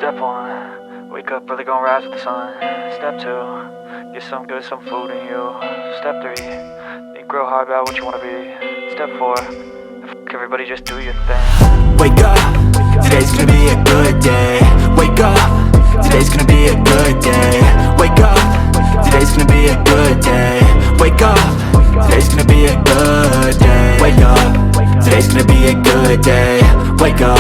Step 1, wake up early, gonna rise with the sun. Step 2, get some good, some food in you. Step 3, think real hard about what you wanna be. Step 4, fuck everybody, just do your thing. Wake up, today's gonna be a good day. Wake up, today's gonna be a good day. Wake up, today's gonna be a good day. Wake up, today's gonna be a good day. Wake up, today's gonna be a good day. Wake up,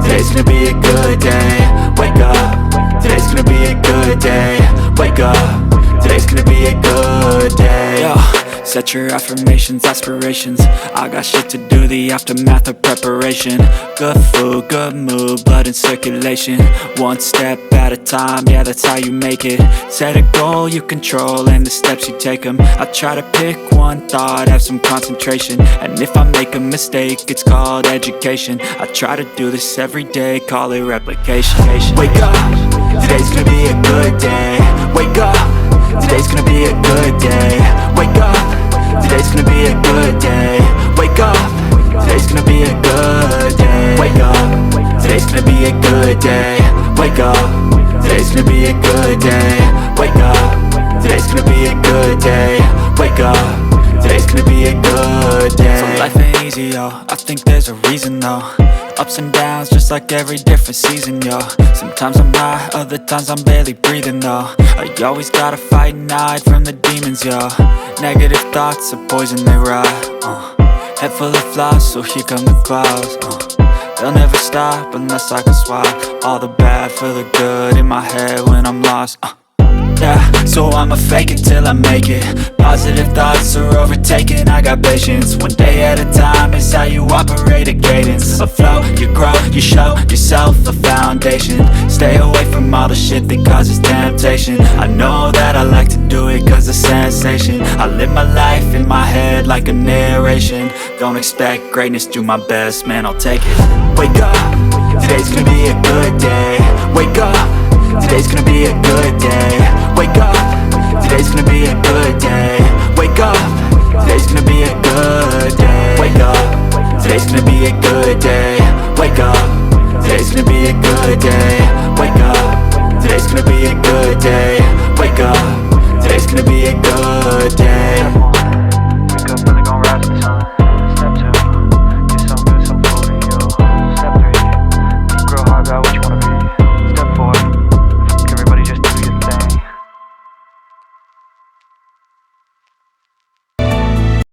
today's gonna be a good day. Wake up, today's gonna be a good day. Wake up, today's gonna be a good day. Yo, set your affirmations, aspirations. I got shit to do, the aftermath of preparation. Good food, good mood, blood in circulation. One step at a time, yeah, that's how you make it. Set a goal you control and the steps you take them. I try to pick one thought, have some concentration. And if I make a mistake, it's called education. I try to do this every day, call it replication. Wake up, today's gonna be a good day. Wake up, today's gonna be a good day. Wake up, today's gonna be a good day. Wake up, today's gonna be a good day. Wake up, today's gonna be a good day. Wake up, today's gonna be a good day. Wake up, today's gonna be a good day. Wake up, today's gonna be a good day. So life ain't easy, yo, I think there's a reason though. Ups and downs, just like every different season, yo. Sometimes I'm high, other times I'm barely breathing, though. I always gotta fight and hide from the demons, yo. Negative thoughts are poison, they rot. Head full of flies, so here come the clouds. They'll never stop unless I can swap all the bad for the good in my head when I'm lost. Yeah, so I'ma fake it till I make it. Positive thoughts are overtaken, I got patience. One day at a time is how you operate a cadence. A flow, you grow, you show yourself a foundation. Stay away from all the shit that causes temptation. I know that I like to do it cause it's sensation. I live my life in my head like a narration. Don't expect greatness, do my best, man, I'll take it. Wake up, today's gonna be a good day. Wake up, today's gonna be a good day. Wake up, today's gonna be a good day. Wake up, today's gonna be a good day. Wake up, today's gonna be a good day. Wake up, today's gonna be a good day. Wake up, today's gonna be a good day. Wake up, today's gonna be a good day.